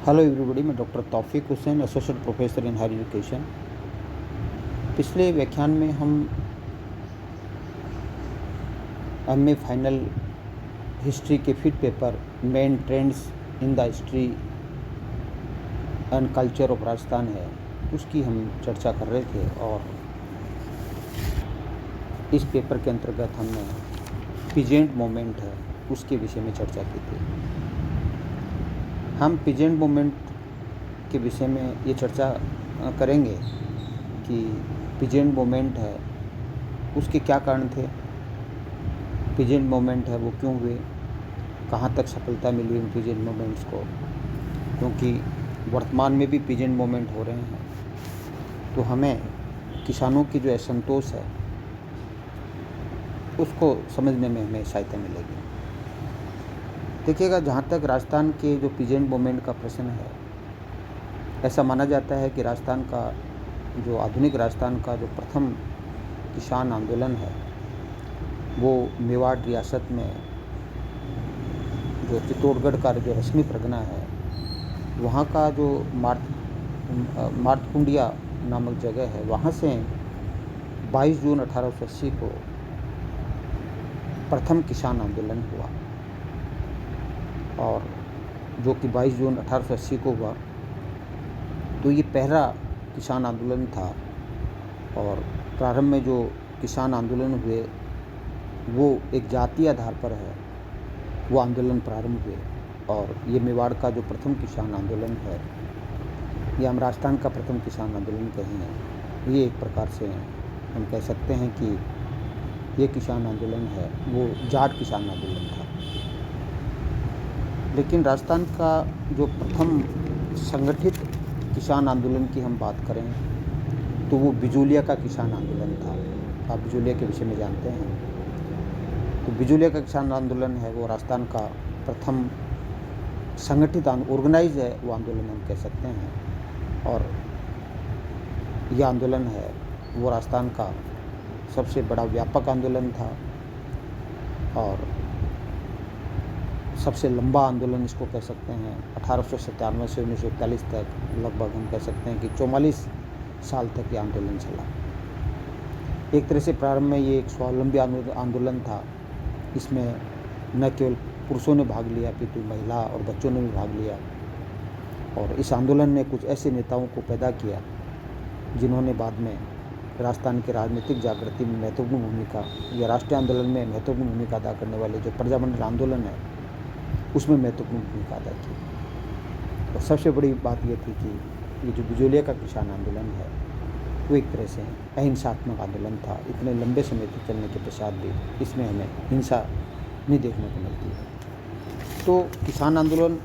Hello everybody, मैं doctor Taufiq Hussain, associate professor in higher education. पिछले व्याख्यान में हम एमए फाइनल हिस्ट्री के fifth paper main trends in the history and culture of Rajasthan है, उसकी हम चर्चा कर रहे थे। और इस पेपर के अंतर्गत हमने पीजेंट मोमेंट है उसके विषय में चर्चा की थी। हम पीजेंट मोमेंट के विषय में ये चर्चा करेंगे कि पीजेंट मोमेंट है उसके क्या कारण थे, पीजेंट मोमेंट है वो क्यों हुए, कहाँ तक सफलता मिली उन पीजेंट मोमेंट्स को, क्योंकि वर्तमान में भी पीजेंट मोमेंट हो रहे हैं। तो हमें किसानों की जो असंतोष है उसको समझने में हमें सहायता मिलेगी। देखिएगा, जहाँ तक राजस्थान के जो पीजेंट मोमेंट का प्रश्न है, ऐसा माना जाता है कि राजस्थान का जो आधुनिक राजस्थान का जो प्रथम किसान आंदोलन है वो मेवाड़ रियासत में जो चित्तौड़गढ़ का जो रश्मि परगना है वहाँ का जो मार्तकुंडिया नामक जगह है, वहाँ से 22 जून 1880 को प्रथम किसान आंदोलन हुआ। और जो कि 22 जून 1880 को हुआ, तो ये पहला किसान आंदोलन था। और प्रारंभ में जो किसान आंदोलन हुए वो एक जातीय आधार पर है, वो आंदोलन प्रारंभ हुए। और ये मेवाड़ का जो प्रथम किसान आंदोलन है, ये हम राजस्थान का प्रथम किसान आंदोलन कहें, ये एक प्रकार से हम कह सकते हैं कि ये किसान आंदोलन है वो जाट किसान आंदोलन था। लेकिन राजस्थान का जो प्रथम संगठित किसान आंदोलन की हम बात करें तो वो बिजोलिया का किसान आंदोलन था। आप बिजोलिया के विषय में जानते हैं। तो बिजोलिया का किसान आंदोलन है वो राजस्थान का प्रथम संगठित ऑर्गेनाइज है वो आंदोलन हम कह सकते हैं। और यह आंदोलन है वो राजस्थान का सबसे बड़ा व्यापक आंदोलन था और सबसे लंबा आंदोलन इसको कह सकते हैं। 1897 से 1941 तक लगभग हम कह सकते हैं कि 44 साल तक ये आंदोलन चला। एक तरह से प्रारंभ में ये एक स्वावलंबी आंदोलन था। इसमें न केवल पुरुषों ने भाग लिया, अपितु महिला और बच्चों ने भी भाग लिया। और इस आंदोलन ने कुछ ऐसे नेताओं को पैदा किया जिन्होंने बाद में राजस्थान के राजनीतिक जागृति में महत्वपूर्ण भूमिका, या राष्ट्रीय आंदोलन में महत्वपूर्ण भूमिका अदा करने वाले जो प्रजामंडल आंदोलन है उसमें महत्वपूर्ण भूमिका अदा की। और सबसे बड़ी बात यह थी कि ये जो बिजोलिया का किसान आंदोलन है वो एक तरह से अहिंसात्मक आंदोलन था। इतने लंबे समय तक चलने के पश्चात भी इसमें हमें हिंसा नहीं देखने को मिलती है। तो किसान आंदोलन,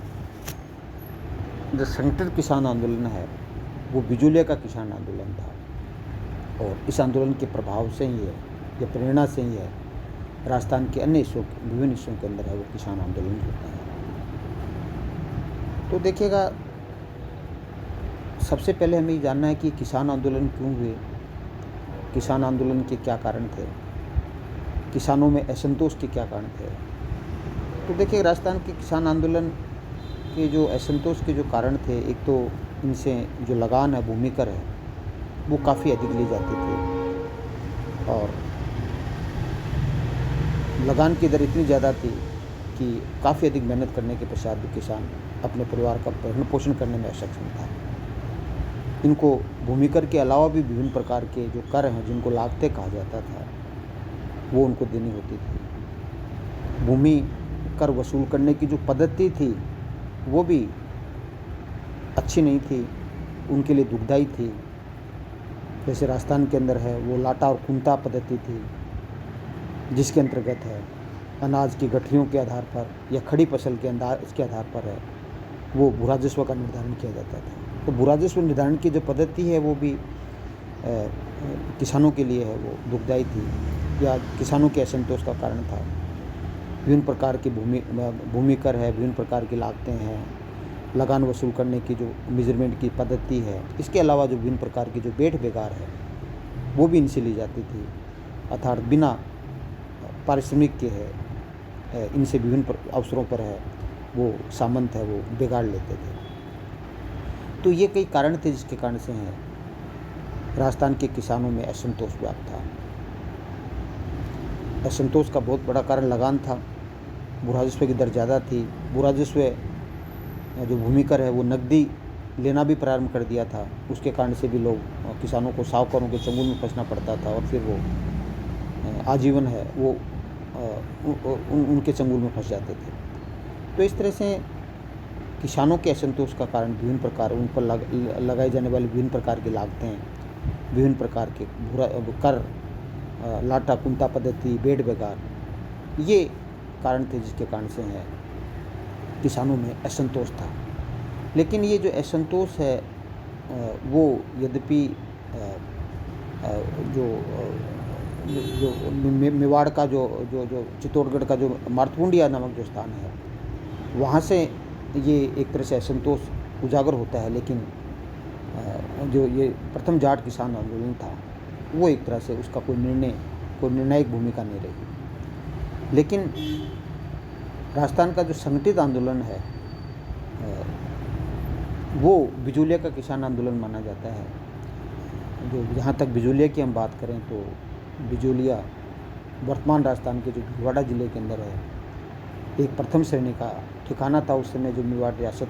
जो संगठित किसान आंदोलन है वो बिजोलिया का किसान आंदोलन था। और इस आंदोलन के प्रभाव से ही है या प्रेरणा से ही है राजस्थान के अन्य हिस्सों, विभिन्न हिस्सों के अंदर है वो किसान आंदोलन होते हैं। तो देखिएगा, सबसे पहले हमें ये जानना है कि किसान आंदोलन क्यों हुए, किसान आंदोलन के क्या कारण थे, किसानों में असंतोष के क्या कारण थे। तो देखिए, राजस्थान के किसान आंदोलन के जो असंतोष के जो कारण थे, एक तो इनसे जो लगान है, भूमि कर है, वो काफ़ी अधिक ली जाती थी। और लगान की दर इतनी ज़्यादा थी कि काफ़ी अधिक मेहनत करने के पश्चात भी किसान अपने परिवार का भरण पोषण करने में असक्षम था। इनको भूमि कर के अलावा भी विभिन्न प्रकार के जो कर हैं जिनको लागतें कहा जाता था वो उनको देनी होती थी। भूमि कर वसूल करने की जो पद्धति थी वो भी अच्छी नहीं थी, उनके लिए दुखदायी थी। जैसे राजस्थान के अंदर है वो लाटा और कुंता पद्धति थी, जिसके अंतर्गत है अनाज की गठरियों के आधार पर या खड़ी फसल के अंदाज के आधार पर है वो भू राजस्व का निर्धारण किया जाता था। तो भू राजस्व निर्धारण की जो पद्धति है वो भी किसानों के लिए है वो दुखदायी थी या किसानों के असंतोष का कारण था। विभिन्न प्रकार की भूमि कर है, विभिन्न प्रकार की लागतें हैं, लगान वसूल करने की जो मेजरमेंट की पद्धति है, इसके अलावा जो विभिन्न प्रकार की जो बेट बेगार है वो भी इनसे ली जाती थी। अर्थात बिना पारिश्रमिक के है इनसे विभिन्न अवसरों पर है वो सामंत है वो बिगाड़ लेते थे। तो ये कई कारण थे जिसके कारण से हैं राजस्थान के किसानों में असंतोष व्याप्त था। असंतोष का बहुत बड़ा कारण लगान था। भू राजस्व की दर ज़्यादा थी। भू राजस्व जो भूमि कर है वो नकदी लेना भी प्रारंभ कर दिया था। उसके कारण से भी लोग किसानों को साहूकारों के चंगुल में फंसना पड़ता था और फिर वो आजीवन है वो उनके चंगुल में फंस जाते थे। तो इस तरह से किसानों के असंतोष का कारण विभिन्न प्रकार उन पर लगाई जाने वाली विभिन्न प्रकार की लागतें, विभिन्न प्रकार के कर, लाटा कुंता पद्धति, बेड बेगार, ये कारण थे जिसके कारण से है किसानों में असंतोष था। लेकिन ये जो असंतोष है वो यद्यपि जो मेवाड़ का जो चित्तौड़गढ़ का जो मारथुंडिया नामक जो स्थान है वहाँ से ये एक तरह से असंतोष उजागर होता है। लेकिन जो ये प्रथम जाट किसान आंदोलन था वो एक तरह से उसका कोई निर्णायक भूमिका नहीं रही। लेकिन राजस्थान का जो संगठित आंदोलन है वो बिजूलिया का किसान आंदोलन माना जाता है। जो जहाँ तक बिजूलिया की हम बात करें तो बिजूलिया वर्तमान राजस्थान के जो भिलवाड़ा ज़िले के अंदर है एक प्रथम श्रेणी का ठिकाना था। उस समय जो मेवाड़ रियासत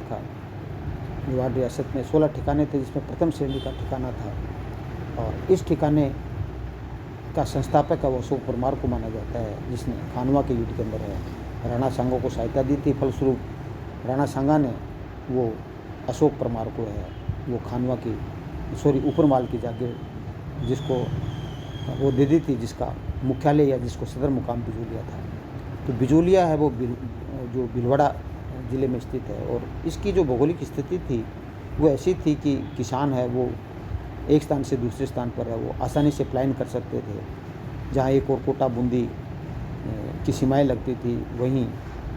में 16 ठिकाने थे जिसमें प्रथम श्रेणी का ठिकाना था। और इस ठिकाने का संस्थापक है वो अशोक परमार को माना जाता है, जिसने खानवा के युद्ध के अंदर है राणा सांगा को सहायता दी थी। फलस्वरूप राणा सांगा ने वो अशोक परमार को है वो खानवा की ऊपरमाल की जागीर जिसको वो दे दी थी, जिसका मुख्यालय या जिसको सदर मुकाम बिजूलिया था। तो बिजूलिया है वो जो भिलवाड़ा ज़िले में स्थित है। और इसकी जो भौगोलिक स्थिति थी वो ऐसी थी कि किसान है वो एक स्थान से दूसरे स्थान पर है वो आसानी से पलायन कर सकते थे। जहाँ एक और कोटा बूंदी की सीमाएं लगती थी वहीं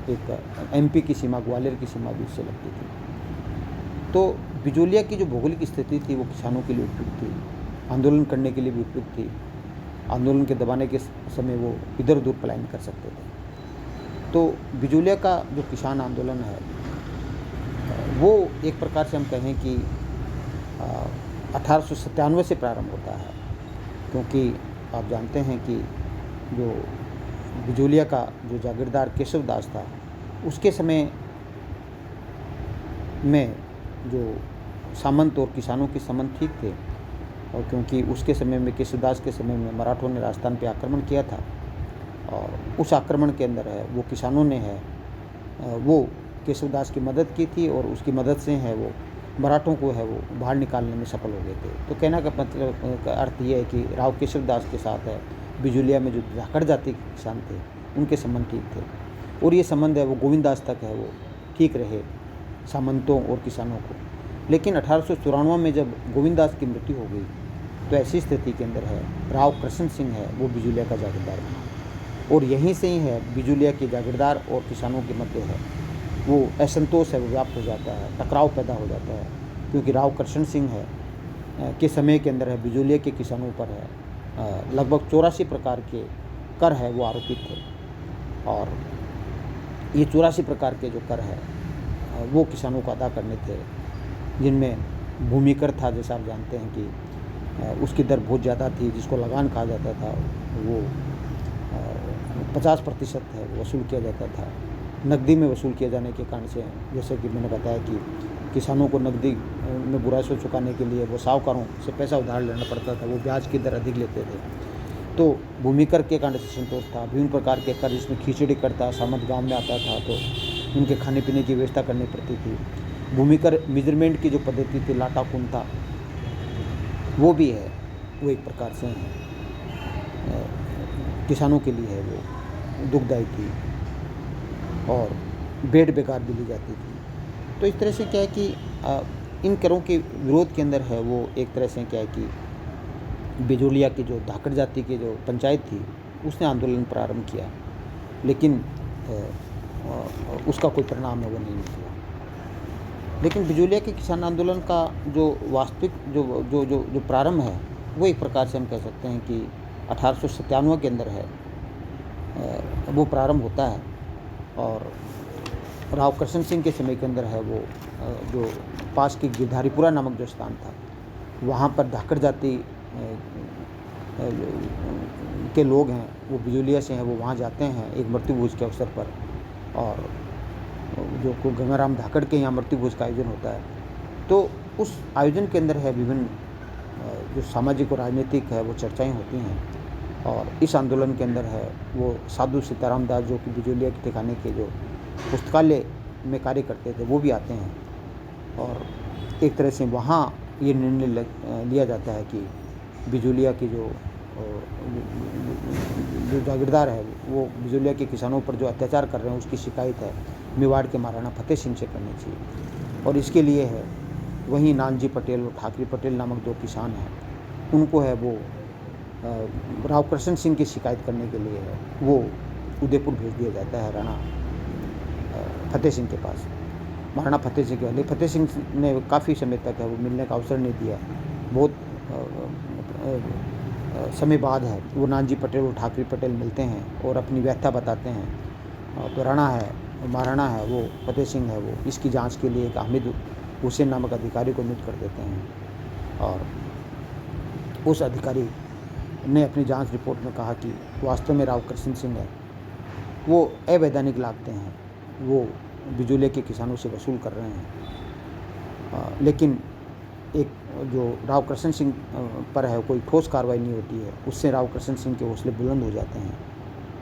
एक एमपी की सीमा, ग्वालियर की सीमा भी उससे लगती थी। तो बिजूलिया की जो भौगोलिक स्थिति थी वो किसानों के लिए उपयुक्त थी, आंदोलन करने के लिए भी उपयुक्त थी। आंदोलन के दबाने के समय वो इधर उधर पलायन कर सकते थे। तो बिजूलिया का जो किसान आंदोलन है वो एक प्रकार से हम कहें कि 1897 से प्रारंभ होता है, क्योंकि आप जानते हैं कि जो बिजूलिया का जो जागीरदार केशव दास था उसके समय में जो सामंत और किसानों के संबंध ठीक थे। और क्योंकि उसके समय में केशवदास के समय में मराठों ने राजस्थान पे आक्रमण किया था और उस आक्रमण के अंदर है वो किसानों ने है वो केशवदास की मदद की थी और उसकी मदद से है वो मराठों को है वो बाहर निकालने में सफल हो गए थे। तो कहने का मतलब का अर्थ ये है कि राव केशवदास के साथ है बिजूलिया में जो धाकड़ जाति के किसान थे उनके संबंध ठीक थे और ये संबंध है वो गोविंददास तक है वो ठीक रहे सामंतों और किसानों को। लेकिन 1894 में जब गोविंददास की मृत्यु हो गई तो ऐसी स्थिति के अंदर है राव कृष्ण सिंह है वो बिजूलिया का जागीरदार बना और यहीं से ही है बिजूलिया के जागीरदार और किसानों के मध्य है वो असंतोष है वो व्याप्त हो जाता है, टकराव पैदा हो जाता है। क्योंकि राव कृष्ण सिंह है के समय के अंदर है बिजूलिया के किसानों पर है लगभग 84 प्रकार के कर है वो आरोपित थे और ये 84 प्रकार के जो कर है वो किसानों को अदा करने थे, जिनमें भूमि कर था जैसा आप जानते हैं कि उसकी दर बहुत ज़्यादा थी, जिसको लगान कहा जाता था। वो 50% है वो वसूल किया जाता था। नकदी में वसूल किए जाने के कारण से जैसे कि मैंने बताया कि किसानों को नकदी में बुरा राजस्व चुकाने के लिए वो साहूकारों से पैसा उधार लेना पड़ता था, वो ब्याज की दर अधिक लेते थे। तो भूमि कर के कारण से संतोष था। विभिन्न प्रकार के कर जिसमें खिचड़ी करता सामंत गांव में आता था तो उनके खाने पीने की व्यवस्था करनी पड़ती थी। भूमि कर मेजरमेंट की जो पद्धति थी लाटा कुंता वो भी है वो एक प्रकार से किसानों के लिए है वो दुखदायी थी और बेड बेकार भी ली जाती थी। तो इस तरह से क्या है कि इन करों के विरोध के अंदर है वो एक तरह से क्या है कि बिजूलिया की जो धाकड़ जाति की जो पंचायत थी उसने आंदोलन प्रारंभ किया, लेकिन उसका कोई परिणाम है वो नहीं निकला। लेकिन बिजूलिया के किसान आंदोलन का जो वास्तविक जो प्रारंभ है वो एक प्रकार से हम कह सकते हैं कि 1897 के अंदर है वो प्रारंभ होता है और राव कृष्ण सिंह के समय के अंदर है वो जो पास की गिरधारीपुरा नामक जो स्थान था, वहाँ पर धाकड़ जाति के लोग हैं, वो बिजोलिया से हैं, वो वहाँ जाते हैं एक मृत्यु भोज के अवसर पर। और जो को गंगाराम धाकड़ के यहाँ मृत्यु भोज का आयोजन होता है, तो उस आयोजन के अंदर है विभिन्न जो सामाजिक और राजनीतिक है वो चर्चाएं होती हैं। और इस आंदोलन के अंदर है वो साधु सीताराम दास, जो कि बिजोलिया के ठिकाने के जो पुस्तकालय में कार्य करते थे, वो भी आते हैं। और एक तरह से वहाँ ये निर्णय लिया जाता है कि बिजोलिया की जो जागीरदार है वो बिजोलिया के किसानों पर जो अत्याचार कर रहे हैं उसकी शिकायत है मेवाड़ के महाराणा फतेह सिंह से करनी चाहिए। और इसके लिए है वहीं नानजी पटेल और ठाकरे पटेल नामक दो किसान हैं, उनको है वो राव कृष्ण सिंह की शिकायत करने के लिए है वो उदयपुर भेज दिया जाता है राणा फतेह सिंह के पास। महाराणा फतेह सिंह के लिए फतेह सिंह ने काफ़ी समय तक है वो मिलने का अवसर नहीं दिया। बहुत समय बाद है वो नानजी पटेल और ठाकरे पटेल मिलते हैं और अपनी व्यथा बताते हैं। तो महाराणा है वो फतेह सिंह है वो इसकी जांच के लिए एक हामिद हुसैन नामक अधिकारी को नियुक्त कर देते हैं। और उस अधिकारी ने अपनी जांच रिपोर्ट में कहा कि वास्तव में राव कृष्ण सिंह है वो अवैधानिक लागतें हैं वो बिजोलिया के किसानों से वसूल कर रहे हैं। लेकिन एक जो राव कृष्ण सिंह पर है कोई ठोस कार्रवाई नहीं होती है, उससे राव कृष्ण सिंह के हौसले बुलंद हो जाते हैं।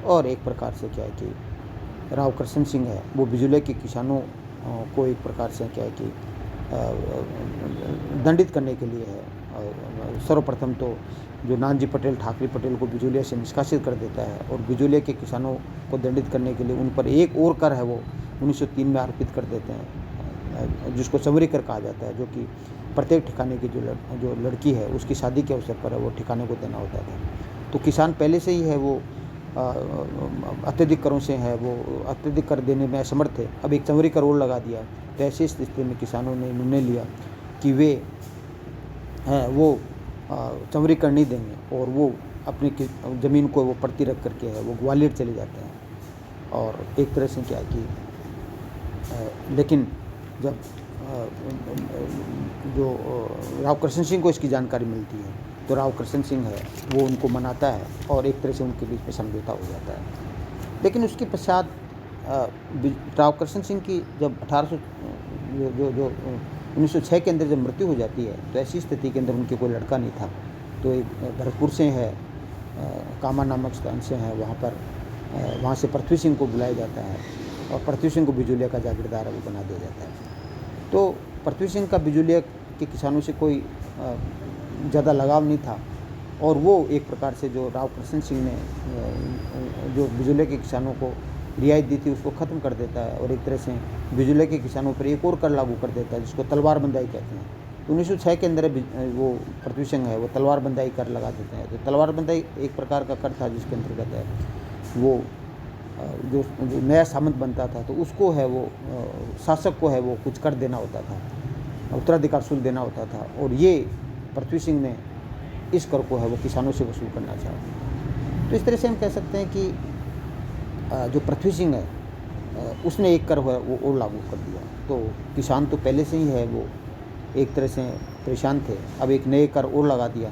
और एक प्रकार से क्या है कि राव कृष्ण सिंह है वो बिजोलिया के किसानों को एक प्रकार से क्या है कि दंडित करने के लिए है सर्वप्रथम तो जो नानजी पटेल ठाकरे पटेल को बिजोलिया से निष्कासित कर देता है और बिजोलिया के किसानों को दंडित करने के लिए उन पर एक और कर है वो 1903 में आरोपित कर देते हैं, जिसको चमरी कर कहा जाता है, जो कि प्रत्येक ठिकाने की जो लड़की है उसकी शादी के अवसर पर है वो ठिकाने को देना होता था। तो किसान पहले से ही है वो अत्यधिक करों से है वो अत्यधिक कर देने में असमर्थ थे, अब एक चमरी कर और लगा दिया। तो ऐसी स्थिति में किसानों ने निर्णय लिया कि वे वो चमरी कर नहीं देंगे और वो अपनी ज़मीन को वो पड़ती रख करके है वो ग्वालियर चले जाते हैं। और एक तरह से क्या कि लेकिन जब जो राव कृष्ण सिंह को इसकी जानकारी मिलती है तो राव कृष्ण सिंह है वो उनको मनाता है और एक तरह से उनके बीच में समझौता हो जाता है। लेकिन उसके पश्चात राव कृष्ण सिंह की जब 1906 के अंदर जब मृत्यु हो जाती है तो ऐसी स्थिति के अंदर उनके कोई लड़का नहीं था। तो एक भरतपुर से है कामा नामक स्थान से है वहाँ से पृथ्वी सिंह को बुलाया जाता है और पृथ्वी सिंह को बिजोलिया का जागीरदार वो बना दिया जाता है। तो पृथ्वी सिंह का बिजोलिया के किसानों से कोई ज़्यादा लगाव नहीं था और वो एक प्रकार से जो राव कृष्ण सिंह ने जो बिजोलिया के किसानों को रियायत दी थी उसको ख़त्म कर देता है और एक तरह से बिजोलिया के किसानों पर एक और कर लागू कर देता है जिसको तलवार बंदाई कहते हैं। तो 1906 के अंदर वो पृथ्वी सिंह है वो तलवार बंदाई कर लगा देते हैं। तो तलवार बंदाई एक प्रकार का कर था जिसके अंतर्गत है वो जो नया सामंत बनता था तो उसको है वो शासक को है वो कुछ कर देना होता था, उत्तराधिकार शुल्क देना होता था और ये पृथ्वी सिंह ने इस कर को है वो किसानों से वसूल करना चाहा। तो इस तरह से हम कह सकते हैं कि जो पृथ्वी सिंह है उसने एक कर वो और लागू कर दिया। तो किसान तो पहले से ही है वो एक तरह से परेशान थे, अब एक नए कर और लगा दिया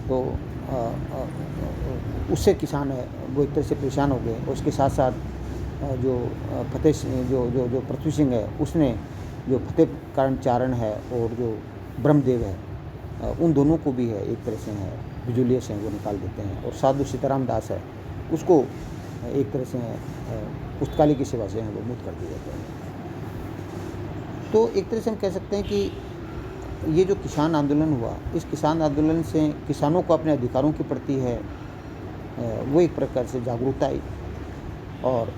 तो उससे किसान है वो एक तरह से परेशान हो गए। उसके साथ साथ जो फतेह जो पृथ्वी सिंह है उसने जो फतेह कारण चारण है और जो ब्रह्मदेव है उन दोनों को भी है एक तरह से है बिजोलिया से वो निकाल देते हैं और साधु सीताराम दास है उसको एक तरह से पुस्तकालय की सेवा से हैं वो मुक्त कर दिए जाते हैं। तो एक तरह से हम कह सकते हैं कि ये जो किसान आंदोलन हुआ इस किसान आंदोलन से किसानों को अपने अधिकारों के प्रति है वो एक प्रकार से जागरूकता आई और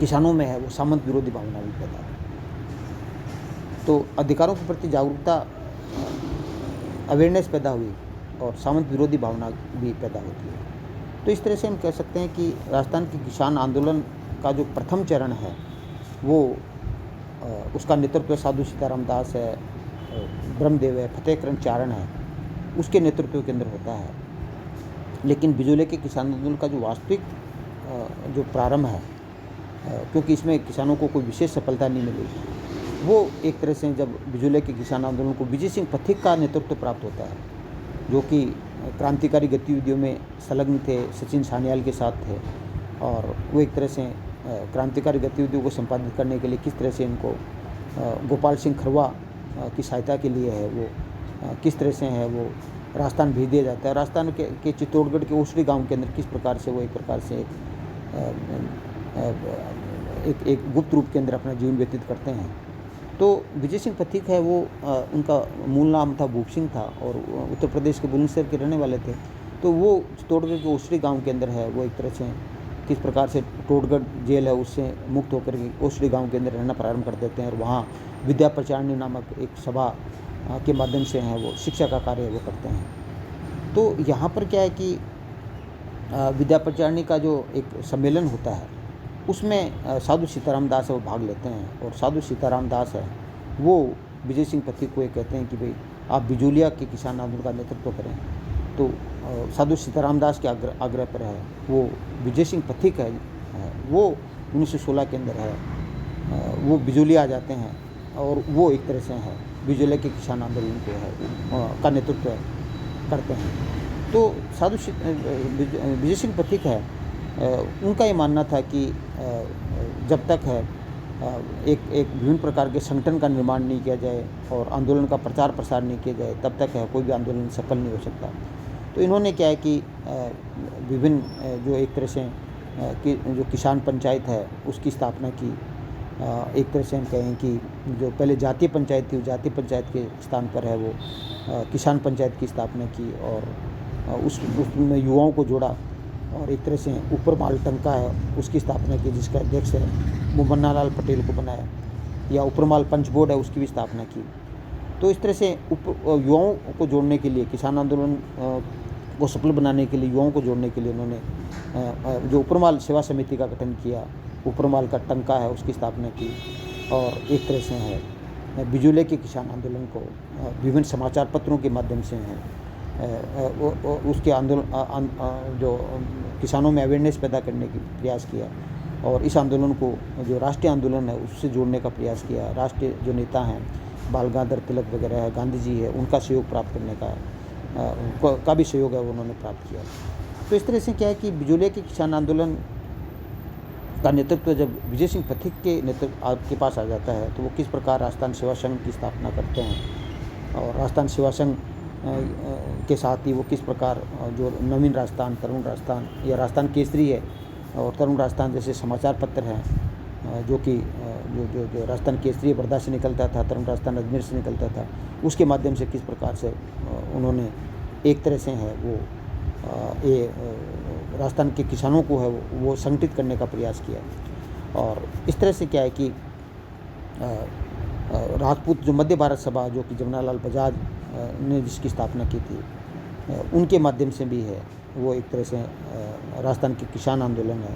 किसानों में है वो सामंत विरोधी भावना भी पैदा हुई। तो अधिकारों के प्रति जागरूकता अवेयरनेस पैदा हुई और सामंत विरोधी भावना भी पैदा होती है। तो इस तरह से हम कह सकते हैं कि राजस्थान के किसान आंदोलन का जो प्रथम चरण है वो उसका नेतृत्व साधु सीताराम दास है, ब्रह्मदेव है, फतेह करण चारण है, उसके नेतृत्व के अंदर होता है। लेकिन बिजोलिया के किसान आंदोलन का जो वास्तविक जो प्रारंभ है क्योंकि इसमें किसानों को कोई विशेष सफलता नहीं मिली। वो एक तरह से जब बिजोले के किसान आंदोलन को विजय सिंह पथिक का नेतृत्व प्राप्त होता है, जो कि क्रांतिकारी गतिविधियों में संलग्न थे, सचिन सान्याल के साथ थे, और वो एक तरह से क्रांतिकारी गतिविधियों को संपादित करने के लिए किस तरह से इनको गोपाल सिंह खरवा की सहायता के लिए है वो किस तरह से है वो राजस्थान भेज दिया जाता है। राजस्थान के चित्तौड़गढ़ के ओसड़ी गांव के अंदर किस प्रकार से वो एक प्रकार से एक गुप्त रूप के अंदर अपना जीवन व्यतीत करते हैं। तो विजय सिंह पथिक है वो उनका मूल नाम था भूप सिंह था और उत्तर प्रदेश के बुलंदशहर के रहने वाले थे। तो वो चित्तौड़गढ़ के ओसड़ी गांव के अंदर है वो एक तरह से किस प्रकार से चित्तौड़गढ़ जेल है उससे मुक्त होकर के ओसड़ी गांव के अंदर रहना प्रारंभ कर देते हैं और वहाँ विद्या प्रचारणी नामक एक सभा के माध्यम से हैं वो शिक्षा का कार्य वो करते हैं। तो यहाँ पर क्या है कि विद्या प्रचारणी का जो एक सम्मेलन होता है उसमें साधु सीताराम दास है वो भाग लेते हैं और साधु सीताराम दास है वो विजय सिंह पथिक को ये कहते हैं कि भाई आप बिजोलिया के किसान आंदोलन का नेतृत्व करें। तो साधु सीताराम दास के आग्रह पर है वो विजय सिंह पथिक है वो 1916 के अंदर है वो बिजोलिया आ जाते हैं और वो एक तरह से है बिजोलिया के किसान आंदोलन को है का नेतृत्व करते हैं। तो साधु विजय सिंह पथिक है उनका ये मानना था कि जब तक है एक विभिन्न प्रकार के संगठन का निर्माण नहीं किया जाए और आंदोलन का प्रचार प्रसार नहीं किया जाए तब तक है कोई भी आंदोलन सफल नहीं हो सकता। तो इन्होंने क्या है कि विभिन्न जो एक तरह से जो किसान पंचायत है उसकी स्थापना की। एक तरह से हम कहें कि जो पहले जातीय पंचायत थी जातीय पंचायत के स्थान पर है वो किसान पंचायत की स्थापना की और उसमें युवाओं को जोड़ा और एक तरह से ऊपर माल टंका है उसकी स्थापना की जिसका अध्यक्ष है वो मन्नालाल पटेल को बनाया, या ऊपर माल पंच बोर्ड है उसकी भी स्थापना की। तो इस तरह से युवाओं को जोड़ने के लिए किसान आंदोलन को सफल बनाने के लिए युवाओं को जोड़ने के लिए उन्होंने जो ऊपर माल सेवा समिति का गठन किया, ऊपर माल का टंका है उसकी स्थापना की और एक तरह से है बिजोले के किसान आंदोलन को विभिन्न समाचार पत्रों के माध्यम से है उसके आंदोलन जो किसानों में अवेयरनेस पैदा करने की प्रयास किया और इस आंदोलन को जो राष्ट्रीय आंदोलन है उससे जोड़ने का प्रयास किया। राष्ट्रीय जो नेता हैं बाल गंगाधर तिलक वगैरह है, गांधी जी है, उनका सहयोग प्राप्त करने का भी सहयोग है वो उन्होंने प्राप्त किया। तो इस तरह से क्या है कि बिजोले के किसान आंदोलन का नेतृत्व जब विजय सिंह पथिक के नेतृत्व के पास आ जाता है तो वो किस प्रकार राजस्थान सेवा संघ की स्थापना करते हैं और राजस्थान सेवा संघ के साथ ही वो किस प्रकार जो नवीन राजस्थान, तरुण राजस्थान या राजस्थान केसरी है और तरुण राजस्थान जैसे समाचार पत्र हैं जो कि जो राजस्थान केसरी वर्धा से निकलता था, तरुण राजस्थान अजमेर से निकलता था, उसके माध्यम से किस प्रकार से उन्होंने एक तरह से है वो ये राजस्थान के किसानों को है वो संगठित करने का प्रयास किया। और इस तरह से क्या है कि राजपूत जो मध्य भारत सभा जो कि जमनालाल बजाज ने जिसकी स्थापना की थी उनके माध्यम से भी है वो एक तरह से राजस्थान के किसान आंदोलन है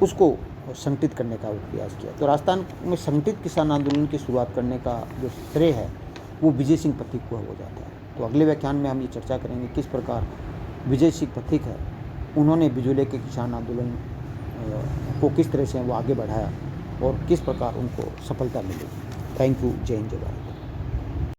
उसको संगठित करने का प्रयास किया। तो राजस्थान में संगठित किसान आंदोलन की शुरुआत करने का जो श्रेय है वो विजय सिंह पथिक को हो जाता है। तो अगले व्याख्यान में हम ये चर्चा करेंगे किस प्रकार विजय सिंह पथिक है उन्होंने बिजोले के किसान आंदोलन को किस तरह से वो आगे बढ़ाया और किस प्रकार उनको सफलता मिली। Thank you. जय हिंद, जय भारत।